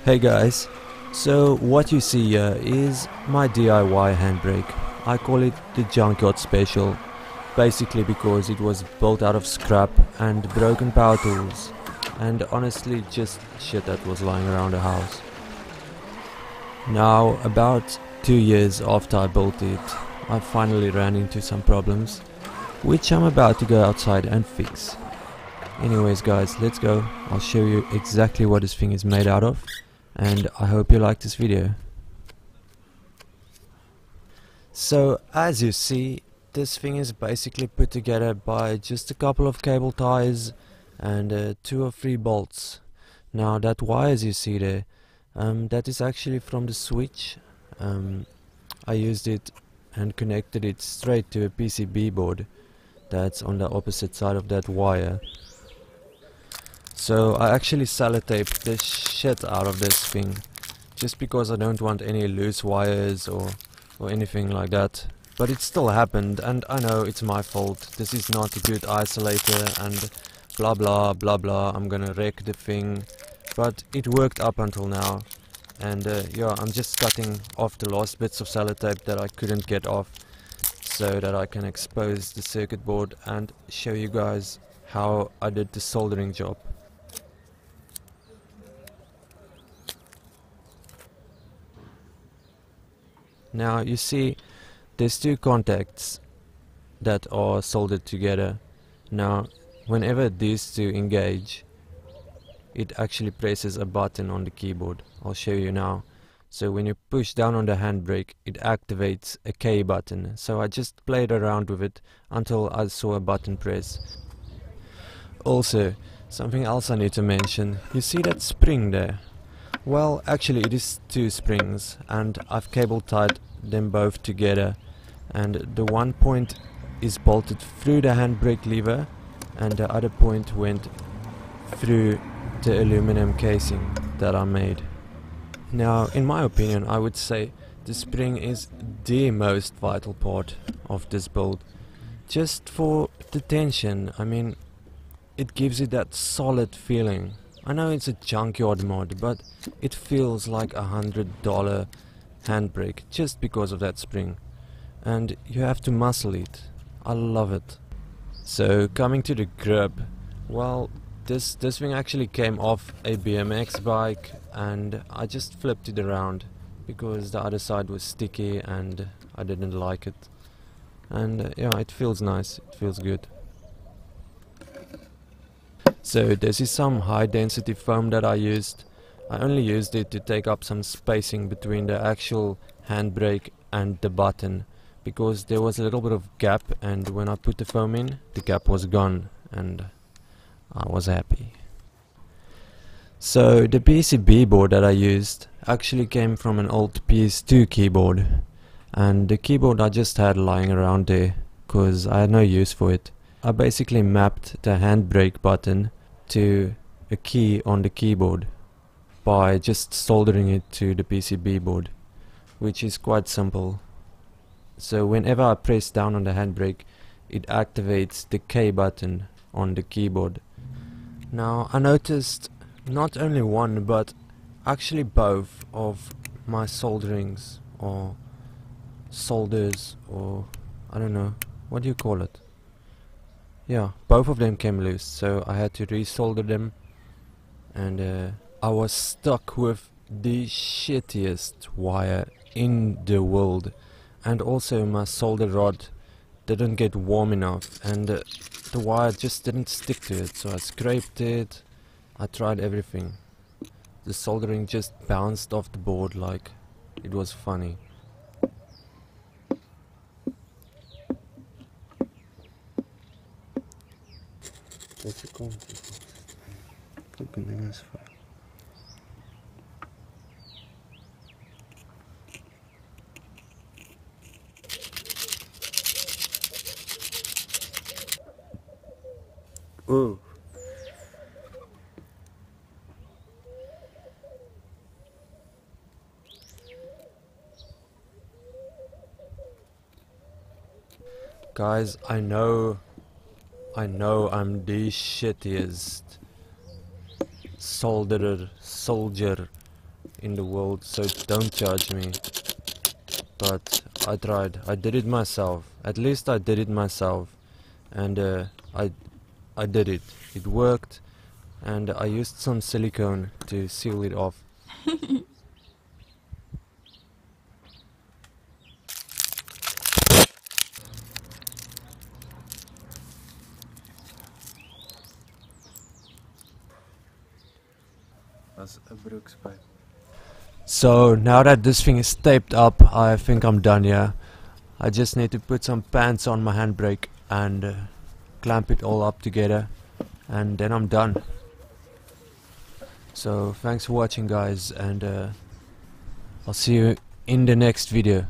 Hey guys, so what you see here is my DIY handbrake. I call it the junkyard special, basically because it was built out of scrap and broken power tools, and honestly just shit that was lying around the house. Now, about 2 years after I built it, I finally ran into some problems, which I'm about to go outside and fix. Anyways guys, let's go. I'll show you exactly what this thing is made out of, and I hope you like this video. So as you see, this thing is basically put together by just a couple of cable ties and 2 or 3 bolts. Now that wires you see there, that is actually from the switch. I used it and connected it straight to a PCB board that's on the opposite side of that wire. So I actually sellotaped the shit out of this thing, just because I don't want any loose wires or anything like that. But it still happened, and I know it's my fault. This is not a good isolator and blah blah blah blah. I'm gonna wreck the thing. But it worked up until now. And yeah, I'm just cutting off the last bits of sellotape that I couldn't get off, so that I can expose the circuit board and show you guys how I did the soldering job. Now you see, there's 2 contacts that are soldered together. Now whenever these 2 engage, it actually presses a button on the keyboard. I'll show you now. So when you push down on the handbrake, it activates a K button. So I just played around with it until I saw a button press. Also, something else I need to mention. You see that spring there? Well, actually it is 2 springs, and I've cable tied them both together, and the one point is bolted through the handbrake lever and the other point went through the aluminum casing that I made. Now, in my opinion, I would say the spring is the most vital part of this build, just for the tension. I mean, it gives it that solid feeling. I know it's a junkyard mod, but it feels like $100 handbrake just because of that spring, and you have to muscle it. I love it. So coming to the grip, well, this thing actually came off a BMX bike, and I just flipped it around because the other side was sticky and I didn't like it. And yeah, it feels nice, it feels good. So this is some high density foam that I used. I only used it to take up some spacing between the actual handbrake and the button, because there was a little bit of gap, and when I put the foam in, the gap was gone and I was happy. So the PCB board that I used actually came from an old PS2 keyboard, and the keyboard I just had lying around there because I had no use for it. I basically mapped the handbrake button to a key on the keyboard by just soldering it to the PCB board, which is quite simple. So whenever I press down on the handbrake, it activates the K button on the keyboard. Now I noticed not only one, but actually both of my solderings or solders, or I don't know, what do you call it? Yeah, both of them came loose, so I had to resolder them, and I was stuck with the shittiest wire in the world, and also my solder rod didn't get warm enough, and the wire just didn't stick to it, so I scraped it, I tried everything. The soldering just bounced off the board like it was funny. Oh. Guys, I know I'm the shittiest soldier in the world, so don't judge me. But I tried. I did it myself. At least I did it myself, and I did it. It worked, and I used some silicone to seal it off. That's a broekspijp. So now that this thing is taped up, I think I'm done. Yeah, I just need to put some pants on my handbrake and clamp it all up together, and then I'm done. So thanks for watching, guys, and I'll see you in the next video.